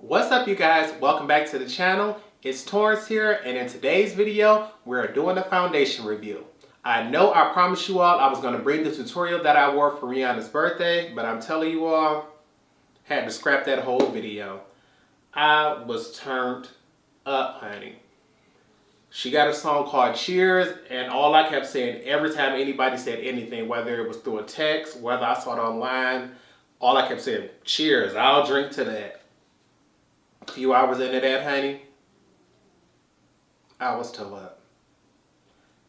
What's up, you guys? Welcome back to the channel. It's Torrence here, and in today's video we're doing a foundation review. I know I promised you all I was going to bring the tutorial that I wore for Rihanna's birthday, but I'm telling you all, had to scrap that whole video. I was turned up, honey. She got a song called Cheers, and all I kept saying every time anybody said anything, whether it was through a text, whether I saw it online, all I kept saying, cheers, I'll drink to that. A few hours into that, honey, I was toe up.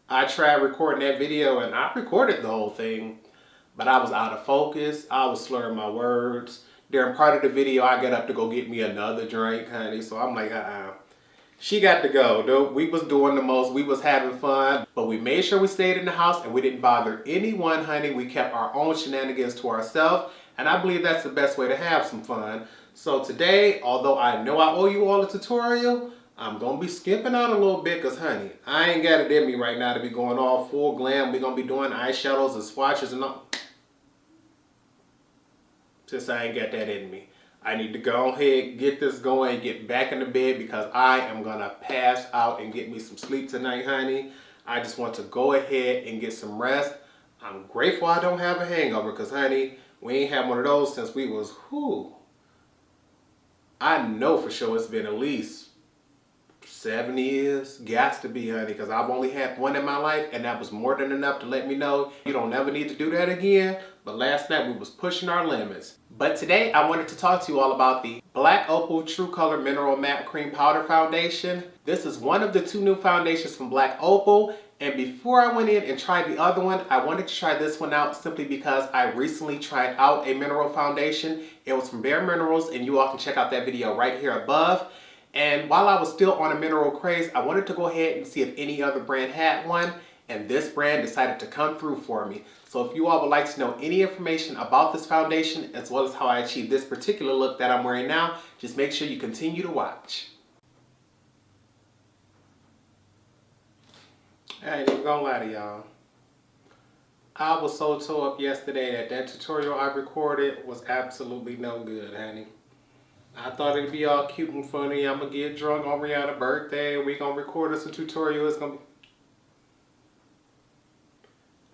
I tried recording that video, and I recorded the whole thing, but I was out of focus. I was slurring my words. During part of the video, I got up to go get me another drink, honey, so I'm like, She got to go, dude. We was doing the most. We was having fun, but we made sure we stayed in the house and we didn't bother anyone, honey. We kept our own shenanigans to ourselves, and I believe that's the best way to have some fun. So today, although I know I owe you all a tutorial, I'm going to be skipping out a little bit because, honey, I ain't got it in me right now to be going all full glam. We're going to be doing eyeshadows and swatches and all. Since I ain't got that in me. I need to go ahead, get this going, and get back in the bed because I am going to pass out and get me some sleep tonight, honey. I just want to go ahead and get some rest. I'm grateful I don't have a hangover because, honey, we ain't had one of those since we was, I know for sure it's been at least 7 years. Got to be, honey, because I've only had one in my life, and that was more than enough to let me know you don't ever need to do that again. But last night we was pushing our limits. But today I wanted to talk to you all about the Black Opal True Color Mineral Matte Cream Powder Foundation. This is one of the 2 new foundations from Black Opal. And before I went in and tried the other one, I wanted to try this one out simply because I recently tried out a mineral foundation. It was from Bare Minerals, and you all can check out that video right here above. And while I was still on a mineral craze, I wanted to go ahead and see if any other brand had one. And this brand decided to come through for me. So if you all would like to know any information about this foundation, as well as how I achieved this particular look that I'm wearing now, just make sure you continue to watch. I ain't even gonna lie to y'all. I was so toe up yesterday that tutorial I recorded was absolutely no good, honey. I thought it'd be all cute and funny. I'm gonna get drunk on Rihanna's birthday. We gonna record us a tutorial. It's gonna be...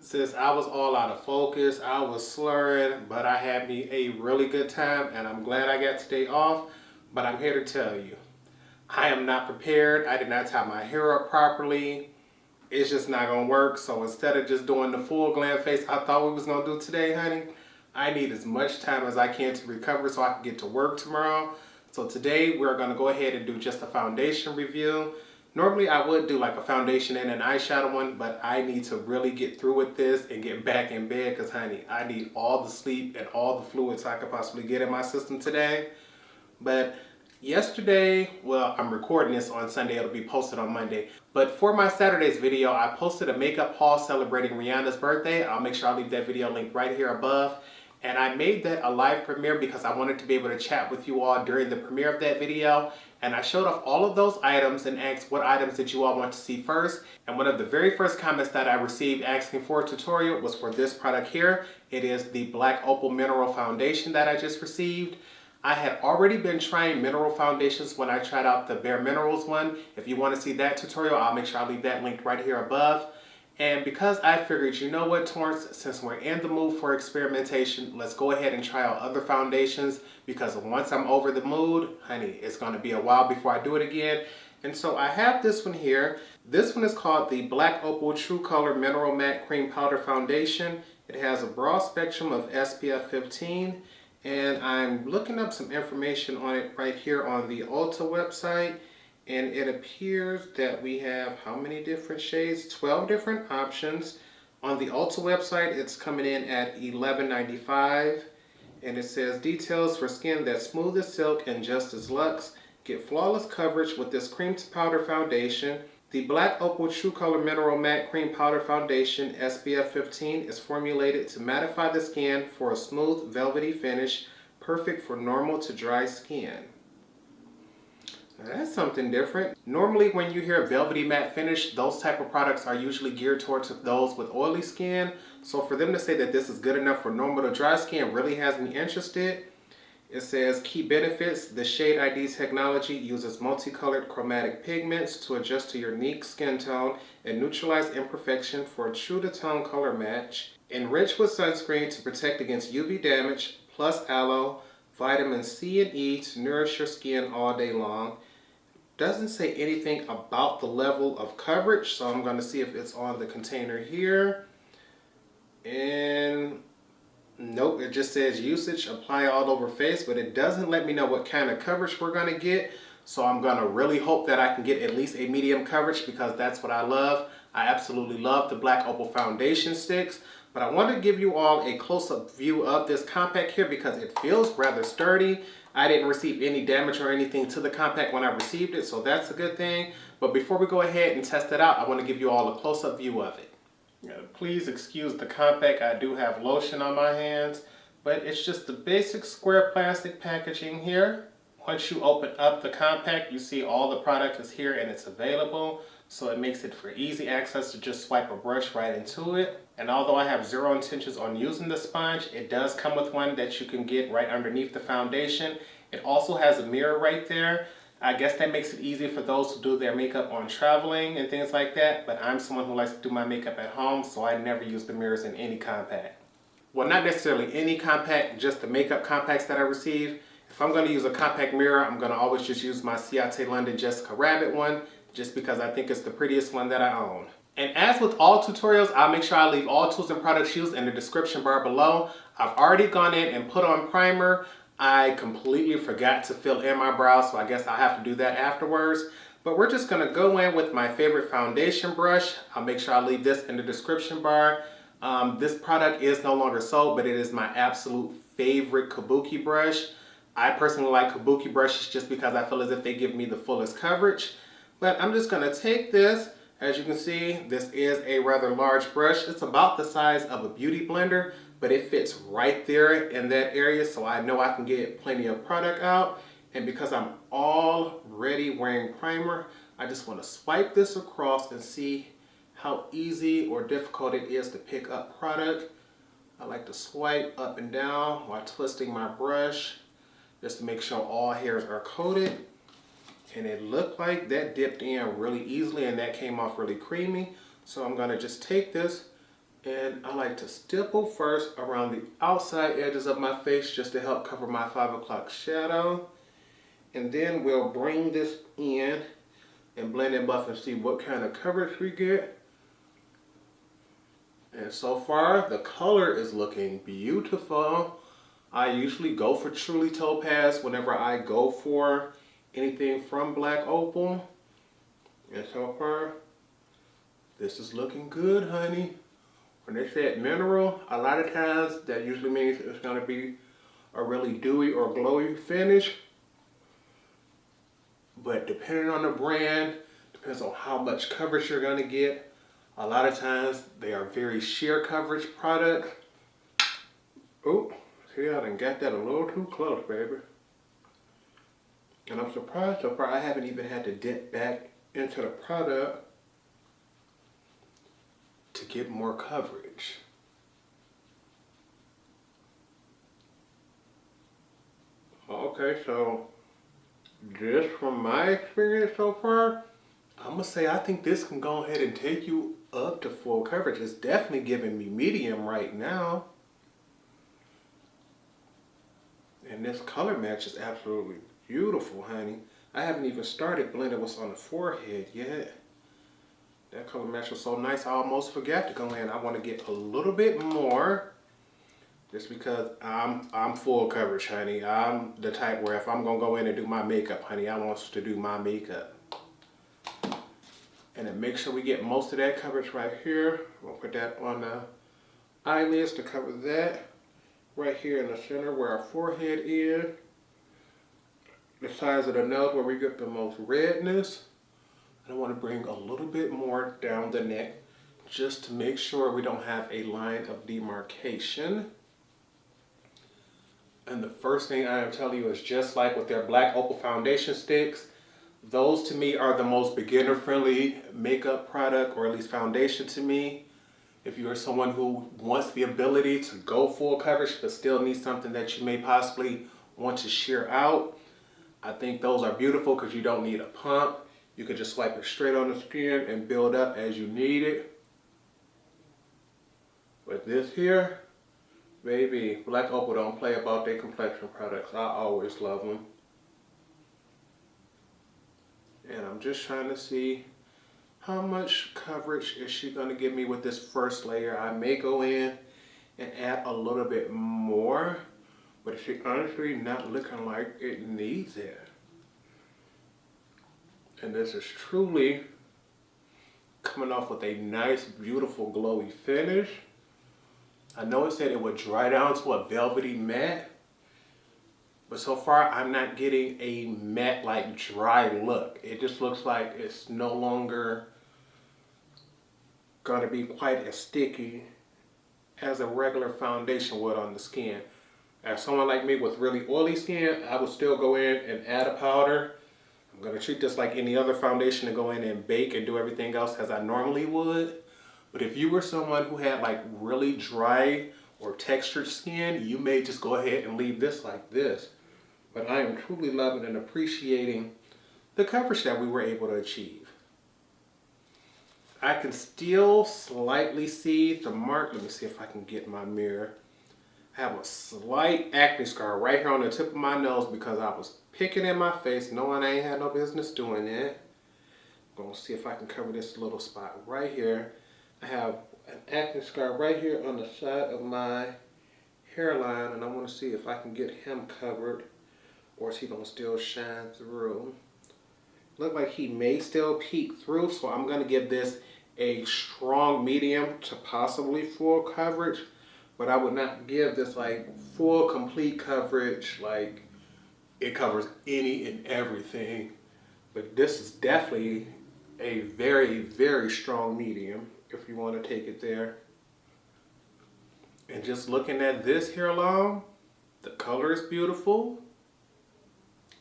Since I was all out of focus, I was slurring, but I had me a really good time, and I'm glad I got today off. But I'm here to tell you, I am not prepared. I did not tie my hair up properly. It's just not gonna work. So instead of just doing the full glam face I thought we was gonna do today, honey, I need as much time as I can to recover so I can get to work tomorrow. So today we're gonna go ahead and do just a foundation review. Normally I would do like a foundation and an eyeshadow one, but I need to really get through with this and get back in bed because, honey, I need all the sleep and all the fluids I could possibly get in my system today. But yesterday, well, I'm recording this on Sunday, it'll be posted on Monday. But for my Saturday's video, I posted a makeup haul celebrating Rihanna's birthday. I'll make sure I leave that video link right here above. And I made that a live premiere because I wanted to be able to chat with you all during the premiere of that video. And I showed off all of those items and asked what items did you all want to see first. And one of the very first comments that I received asking for a tutorial was for this product here. It is the Black Opal Mineral Foundation that I just received. I had already been trying mineral foundations when I tried out the Bare Minerals one. If you want to see that tutorial, I'll make sure I leave that linked right here above. And because I figured, you know what, Torrence, since we're in the mood for experimentation, let's go ahead and try out other foundations, because once I'm over the mood, honey, it's going to be a while before I do it again. And so I have this one here. This one is called the Black Opal True Color Mineral Matte Cream Powder Foundation. It has a broad spectrum of SPF 15, and I'm looking up some information on it right here on the Ulta website. And it appears that we have how many different shades? 12 different options. On the Ulta website, it's coming in at $11.95. And it says, details for skin that's smooth as silk and just as luxe. Get flawless coverage with this cream to powder foundation. The Black Opal True Color Mineral Matte Cream Powder Foundation SPF 15 is formulated to mattify the skin for a smooth, velvety finish, perfect for normal to dry skin. Now that's something different. Normally when you hear velvety matte finish, those type of products are usually geared towards those with oily skin. So for them to say that this is good enough for normal to dry skin really has me interested. It says key benefits. The Shade ID technology uses multicolored chromatic pigments to adjust to your unique skin tone and neutralize imperfection for a true to tone color match. Enriched with sunscreen to protect against UV damage, plus aloe, vitamin C and E to nourish your skin all day long. Doesn't say anything about the level of coverage, so I'm going to see if it's on the container here. And nope, it just says usage, apply all over face, but it doesn't let me know what kind of coverage we're going to get. So I'm going to really hope that I can get at least a medium coverage, because that's what I love. I absolutely love the Black Opal foundation sticks. But I want to give you all a close-up view of this compact here because it feels rather sturdy. I didn't receive any damage or anything to the compact when I received it, so that's a good thing. But before we go ahead and test it out, I want to give you all a close-up view of it. Please excuse the compact. I do have lotion on my hands, but it's just the basic square plastic packaging here. Once you open up the compact, you see all the product is here and it's available. So it makes it for easy access to just swipe a brush right into it. And although I have zero intentions on using the sponge, it does come with one that you can get right underneath the foundation. It also has a mirror right there. I guess that makes it easy for those who do their makeup on traveling and things like that. But I'm someone who likes to do my makeup at home, so I never use the mirrors in any compact. Well, not necessarily any compact, just the makeup compacts that I receive. If I'm going to use a compact mirror, I'm going to always just use my Ciate London Jessica Rabbit one, just because I think it's the prettiest one that I own. And as with all tutorials, I'll make sure I leave all tools and products used in the description bar below. I've already gone in and put on primer. I completely forgot to fill in my brows, so I guess I'll have to do that afterwards. But we're just going to go in with my favorite foundation brush. I'll make sure I leave this in the description bar. This product is no longer sold, but it is my absolute favorite kabuki brush. I personally like kabuki brushes just because I feel as if they give me the fullest coverage. But I'm just going to take this. As you can see, this is a rather large brush. It's about the size of a beauty blender, but it fits right there in that area, so I know I can get plenty of product out. And because I'm already wearing primer, I just want to swipe this across and see how easy or difficult it is to pick up product. I like to swipe up and down while twisting my brush just to make sure all hairs are coated. And it looked like that dipped in really easily and that came off really creamy. So I'm going to just take this and I like to stipple first around the outside edges of my face just to help cover my 5 o'clock shadow. And then we'll bring this in and blend and buff and see what kind of coverage we get. And so far the color is looking beautiful. I usually go for Truly Topaz whenever I go for anything from Black Opal. And so far, this is looking good, honey. When they say mineral, a lot of times that usually means it's going to be a really dewy or glowy finish. But depending on the brand, depends on how much coverage you're going to get. A lot of times they are very sheer coverage products. Oh, see, I done got that a little too close, baby. And I'm surprised so far I haven't even had to dip back into the product to get more coverage. Okay, so just from my experience so far, I'm gonna say I think this can go ahead and take you up to full coverage. It's definitely giving me medium right now. And this color match is absolutely beautiful, honey. I haven't even started blending what's on the forehead yet. That color match was so nice, I almost forgot to go in. I want to get a little bit more, just because I'm full coverage, honey. I'm the type where if I'm gonna go in and do my makeup, honey, I want to do my makeup. And then make sure we get most of that coverage right here. We'll put that on the eyelids to cover that. Right here in the center where our forehead is. The sides of the nose where we get the most redness. I want to bring a little bit more down the neck just to make sure we don't have a line of demarcation. And the first thing I am telling you is just like with their Black Opal foundation sticks, those to me are the most beginner friendly makeup product, or at least foundation to me. If you are someone who wants the ability to go full coverage but still needs something that you may possibly want to sheer out. I think those are beautiful because you don't need a pump. You can just swipe it straight on the skin and build up as you need it. But this here, baby, Black Opal don't play about their complexion products. I always love them. And I'm just trying to see how much coverage is she going to give me with this first layer. I may go in and add a little bit more, but she honestly not looking like it needs it. And this is truly coming off with a nice, beautiful, glowy finish. I know it said it would dry down to a velvety matte, but so far I'm not getting a matte, like dry look. It just looks like it's no longer gonna be quite as sticky as a regular foundation would on the skin. As someone like me with really oily skin, I would still go in and add a powder. I'm gonna treat this like any other foundation and go in and bake and do everything else as I normally would. But if you were someone who had like really dry or textured skin, you may just go ahead and leave this like this. But I am truly loving and appreciating the coverage that we were able to achieve. I can still slightly see the mark. Let me see if I can get my mirror. I have a slight acne scar right here on the tip of my nose because I was picking in my face knowing I ain't had no business doing it. I'm gonna see if I can cover this little spot right here. I have an acne scar right here on the side of my hairline, and I want to see if I can get him covered, or is he gonna still shine through? Look like he may still peek through, so I'm gonna give this a strong medium to possibly full coverage, but I would not give this like full complete coverage, like it covers any and everything. But this is definitely a very, very strong medium if you want to take it there. And just looking at this here alone, the color is beautiful,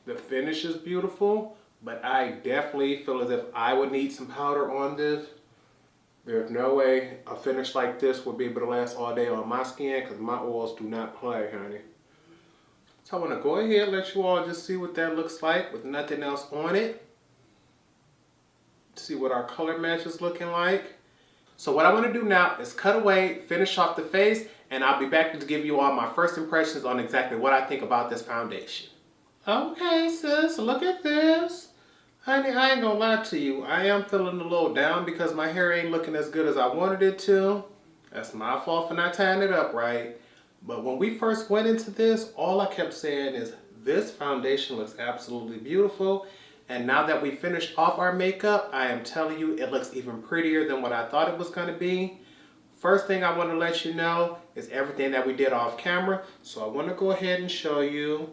the finish is beautiful, but I definitely feel as if I would need some powder on this. There's no way a finish like this would be able to last all day on my skin because my oils do not play, honey. So I want to go ahead and let you all just see what that looks like with nothing else on it. See what our color match is looking like. So what I want to do now is cut away, finish off the face, and I'll be back to give you all my first impressions on exactly what I think about this foundation. Okay, sis, look at this. Honey, I ain't gonna lie to you. I am feeling a little down because my hair ain't looking as good as I wanted it to. That's my fault for not tying it up right. But when we first went into this, all I kept saying is, this foundation looks absolutely beautiful. And now that we finished off our makeup, I am telling you, it looks even prettier than what I thought it was going to be. First thing I want to let you know is everything that we did off camera. So I want to go ahead and show you.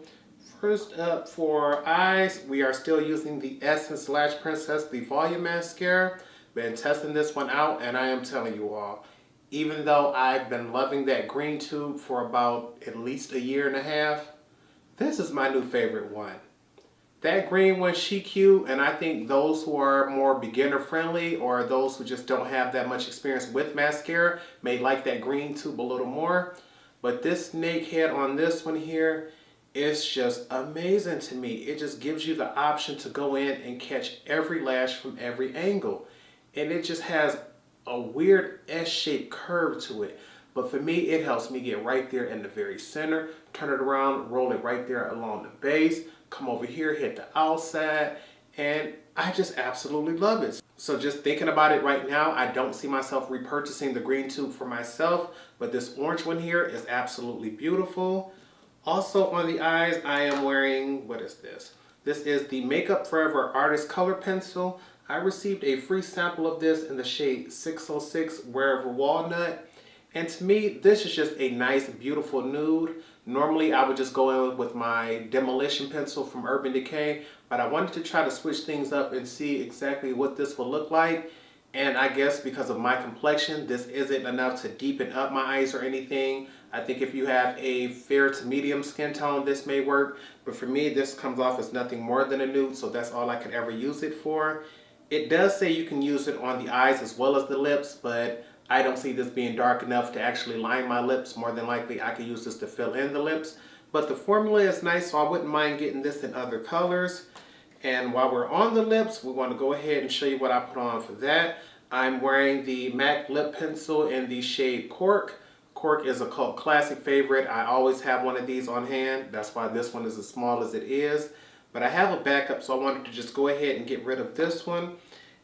First up, for eyes, we are still using the Essence Lash Princess, the Volume Mascara. Been testing this one out, and I am telling you all, even though I've been loving that green tube for about at least a year and a half, this is my new favorite one. That green one, she cute, and I think those who are more beginner friendly or those who just don't have that much experience with mascara may like that green tube a little more. But this snake head on this one here is just amazing to me. It just gives you the option to go in and catch every lash from every angle. And it just has a weird S-shaped curve to it. But for me, it helps me get right there in the very center, turn it around, roll it right there along the base, come over here, hit the outside, and I just absolutely love it. So just thinking about it right now, I don't see myself repurchasing the green tube for myself, but this orange one here is absolutely beautiful. Also on the eyes, I am wearing, what is this? This is the Makeup Forever Artist Color Pencil. I received a free sample of this in the shade 606 Wherever Walnut. And to me, this is just a nice, beautiful nude. Normally, I would just go in with my Demolition pencil from Urban Decay, but I wanted to try to switch things up and see exactly what this will look like. And I guess because of my complexion, this isn't enough to deepen up my eyes or anything. I think if you have a fair to medium skin tone, this may work. But for me, this comes off as nothing more than a nude, so that's all I could ever use it for. It does say you can use it on the eyes as well as the lips, but I don't see this being dark enough to actually line my lips. More than likely, I could use this to fill in the lips. but the formula is nice, so I wouldn't mind getting this in other colors. And while we're on the lips, we want to go ahead and show you what I put on for that. I'm wearing the MAC lip pencil in the shade Cork. Cork is a cult classic favorite. I always have one of these on hand. That's why this one is as small as it is. But I have a backup, so I wanted to just go ahead and get rid of this one.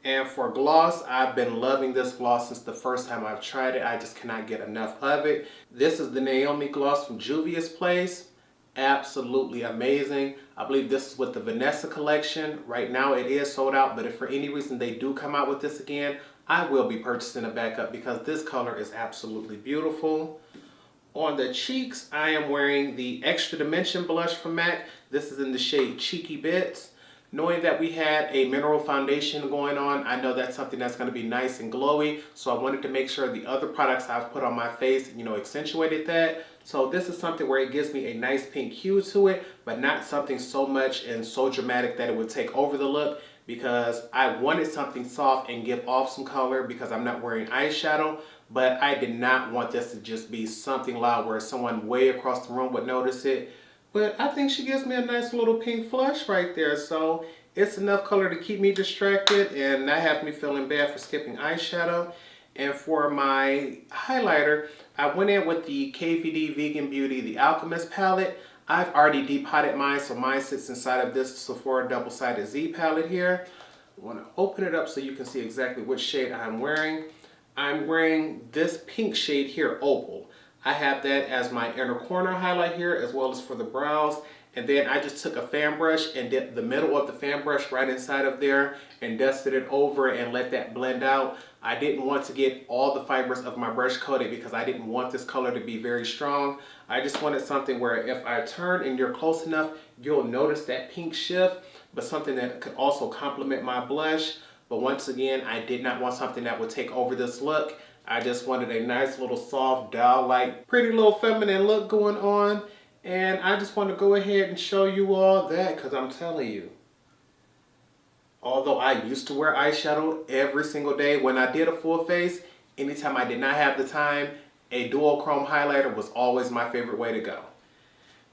And for gloss, I've been loving this gloss since the first time I've tried it. I just cannot get enough of it. This is the Naomi gloss from Juvia's Place. Absolutely amazing. I believe this is with the Vanessa collection. Right now it is sold out, but if for any reason they do come out with this again, I will be purchasing a backup because this color is absolutely beautiful. On the cheeks, I am wearing the Extra Dimension blush from MAC. This is in the shade Cheeky Bits. Knowing that we had a mineral foundation going on, I know that's something that's going to be nice and glowy. So I wanted to make sure the other products I've put on my face, accentuated that. So this is something where it gives me a nice pink hue to it, but not something so much and so dramatic that it would take over the look, because I wanted something soft and give off some color because I'm not wearing eyeshadow, but I did not want this to just be something loud where someone way across the room would notice it. But I think she gives me a nice little pink flush right there. So it's enough color to keep me distracted and not have me feeling bad for skipping eyeshadow. And for my highlighter, I went in with the KVD Vegan Beauty, the Alchemist palette. I've already depotted mine, so mine sits inside of this Sephora double-sided Z palette here. I want to open it up so you can see exactly which shade I'm wearing. I'm wearing this pink shade here, Opal. I have that as my inner corner highlight here, as well as for the brows. And then I just took a fan brush and dipped the middle of the fan brush right inside of there and dusted it over and let that blend out. I didn't want to get all the fibers of my brush coated because I didn't want this color to be very strong. I just wanted something where if I turn and you're close enough, you'll notice that pink shift, but something that could also complement my blush. But once again, I did not want something that would take over this look. I just wanted a nice little soft, doll-like, pretty little feminine look going on. And I just want to go ahead and show you all that because I'm telling you, although I used to wear eyeshadow every single day when I did a full face, anytime I did not have the time, a dual chrome highlighter was always my favorite way to go.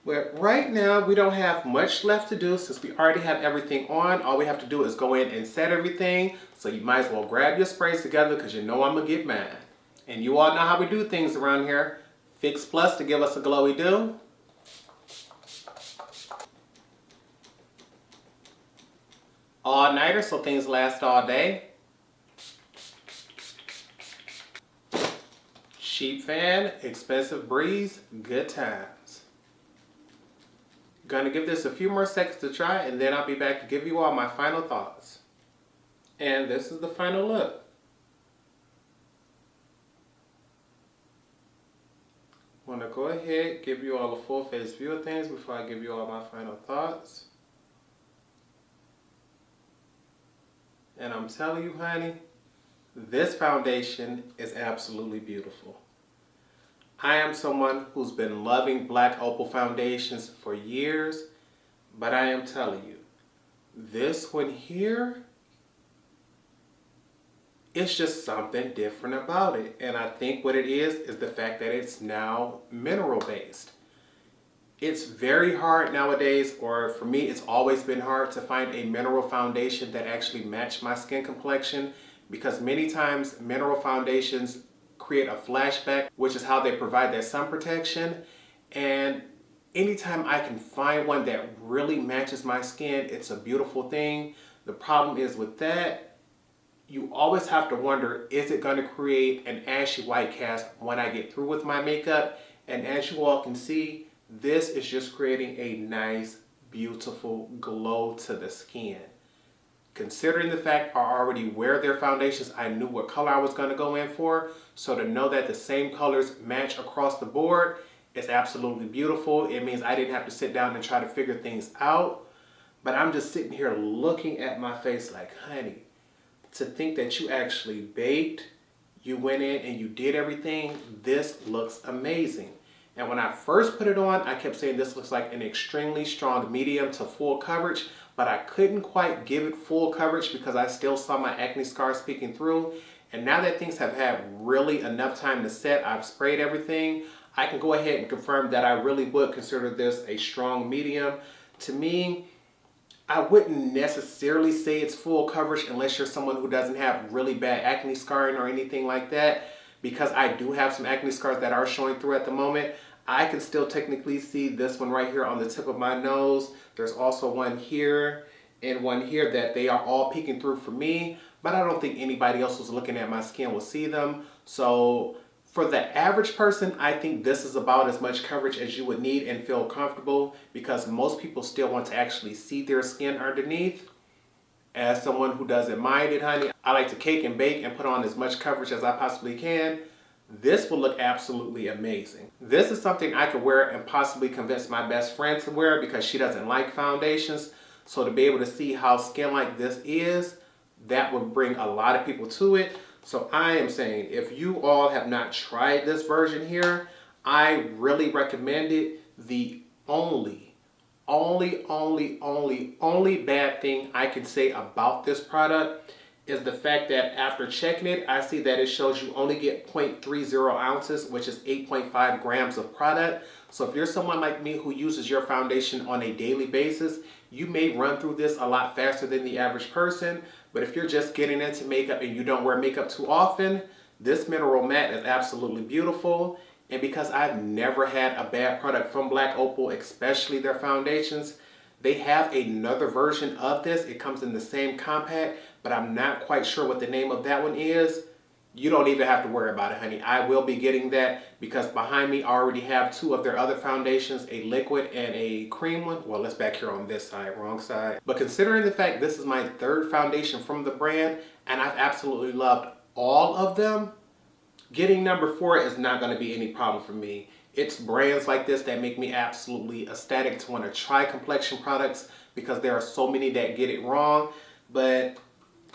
But right now, we don't have much left to do since we already have everything on. All we have to do is go in and set everything. So you might as well grab your sprays together because you know I'm going to get mine. And you all know how we do things around here. Fix Plus to give us a glowy do. All-nighter so things last all day. Cheap fan, expensive breeze, good times. Gonna give this a few more seconds to try and then I'll be back to give you all my final thoughts. And this is the final look. Want to go ahead, give you all a full face view of things before I give you all my final thoughts. And I'm telling you, honey, this foundation is absolutely beautiful. I am someone who's been loving black opal foundations for years, but I am telling you, this one here, it's just something different about it. And I think what it is the fact that it's now mineral based. It's very hard nowadays, or for me, it's always been hard to find a mineral foundation that actually matched my skin complexion, because many times mineral foundations create a flashback, which is how they provide that sun protection. And anytime I can find one that really matches my skin, it's a beautiful thing. The problem is with that, you always have to wonder, is it going to create an ashy white cast when I get through with my makeup? And as you all can see, this is just creating a nice, beautiful glow to the skin. Considering the fact I already wear their foundations, I knew what color I was going to go in for. So to know that the same colors match across the board is absolutely beautiful. It means I didn't have to sit down and try to figure things out. But I'm just sitting here looking at my face like, honey, to think that you actually baked, you went in and you did everything, this looks amazing. And when I first put it on, I kept saying this looks like an extremely strong medium to full coverage, but I couldn't quite give it full coverage because I still saw my acne scars peeking through. And now that things have had really enough time to set, I've sprayed everything, I can go ahead and confirm that I really would consider this a strong medium. To me, I wouldn't necessarily say it's full coverage unless you're someone who doesn't have really bad acne scarring or anything like that, because I do have some acne scars that are showing through at the moment. I can still technically see this one right here on the tip of my nose. There's also one here and one here that they are all peeking through for me, but I don't think anybody else who's looking at my skin will see them. So for the average person, I think this is about as much coverage as you would need and feel comfortable, because most people still want to actually see their skin underneath. As someone who doesn't mind it, honey, I like to cake and bake and put on as much coverage as I possibly can. This will look absolutely amazing. This is something I could wear and possibly convince my best friend to wear because she doesn't like foundations. So to be able to see how skin like this is, that would bring a lot of people to it. So I am saying, if you all have not tried this version here, I really recommend it. The only bad thing I can say about this product is the fact that after checking it, I see that it shows you only get 0.30 ounces, which is 8.5 grams of product. So if you're someone like me who uses your foundation on a daily basis, you may run through this a lot faster than the average person. But if you're just getting into makeup and you don't wear makeup too often, this mineral matte is absolutely beautiful. And because I've never had a bad product from Black Opal, especially their foundations, they have another version of this. It comes in the same compact, but I'm not quite sure what the name of that one is. You don't even have to worry about it, honey. I will be getting that because behind me I already have two of their other foundations, a liquid and a cream one. Well, let's back here on this side, wrong side. But considering the fact this is my third foundation from the brand and I've absolutely loved all of them, getting number 4 is not going to be any problem for me. It's brands like this that make me absolutely ecstatic to want to try complexion products because there are so many that get it wrong. But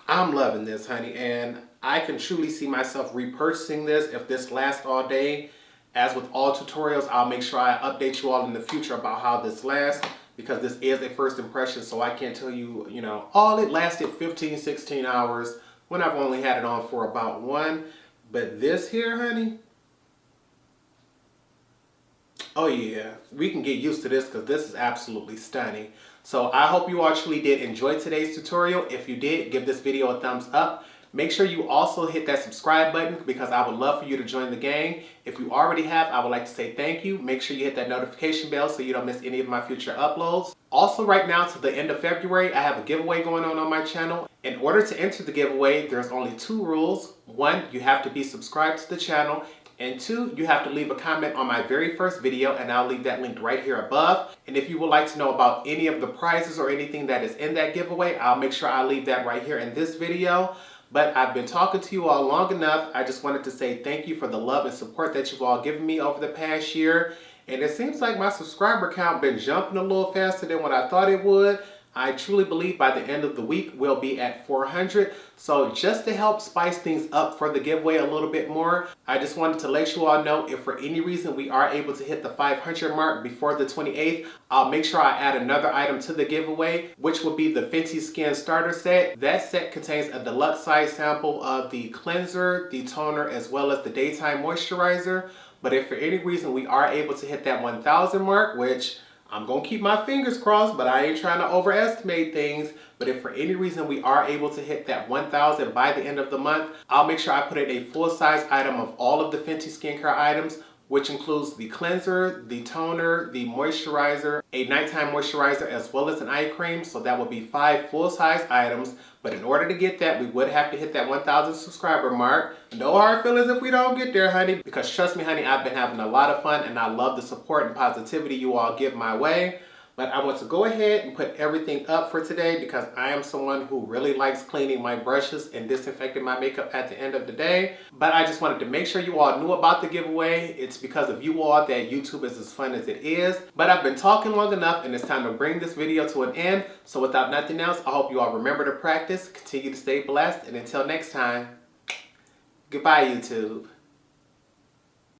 I'm loving this, honey, and I can truly see myself repurchasing this if this lasts all day. As with all tutorials, I'll make sure I update you all in the future about how this lasts, because this is a first impression, so I can't tell you, all it lasted 15, 16 hours when I've only had it on for about 1. But this here, honey, oh yeah, we can get used to this because this is absolutely stunning. So I hope you all truly did enjoy today's tutorial. If you did, give this video a thumbs up. Make sure you also hit that subscribe button because I would love for you to join the gang. If you already have, I would like to say thank you. Make sure you hit that notification bell so you don't miss any of my future uploads. Also, right now to the end of February, I have a giveaway going on my channel. In order to enter the giveaway, there's only 2 rules. 1, you have to be subscribed to the channel. And 2, you have to leave a comment on my very first video, and I'll leave that linked right here above. And if you would like to know about any of the prizes or anything that is in that giveaway, I'll make sure I leave that right here in this video. But I've been talking to you all long enough. I just wanted to say thank you for the love and support that you've all given me over the past year. And it seems like my subscriber count been jumping a little faster than what I thought it would. I truly believe by the end of the week we'll be at 400. So just to help spice things up for the giveaway a little bit more, I just wanted to let you all know if for any reason we are able to hit the 500 mark before the 28th, I'll make sure I add another item to the giveaway, which will be the Fenty Skin Start'r Set. That set contains a deluxe size sample of the cleanser, the toner, as well as the daytime moisturizer. But if for any reason we are able to hit that 1,000 mark, which I'm going to keep my fingers crossed, but I ain't trying to overestimate things. But if for any reason we are able to hit that 1,000 by the end of the month, I'll make sure I put in a full-size item of all of the Fenty skincare items, which includes the cleanser, the toner, the moisturizer, a nighttime moisturizer, as well as an eye cream. So that would be 5 full-size items. But in order to get that, we would have to hit that 1,000 subscriber mark. No hard feelings if we don't get there, honey. Because trust me, honey, I've been having a lot of fun and I love the support and positivity you all give my way. But I want to go ahead and put everything up for today because I am someone who really likes cleaning my brushes and disinfecting my makeup at the end of the day. But I just wanted to make sure you all knew about the giveaway. It's because of you all that YouTube is as fun as it is. But I've been talking long enough and it's time to bring this video to an end. So without nothing else, I hope you all remember to practice, continue to stay blessed, and until next time, goodbye YouTube.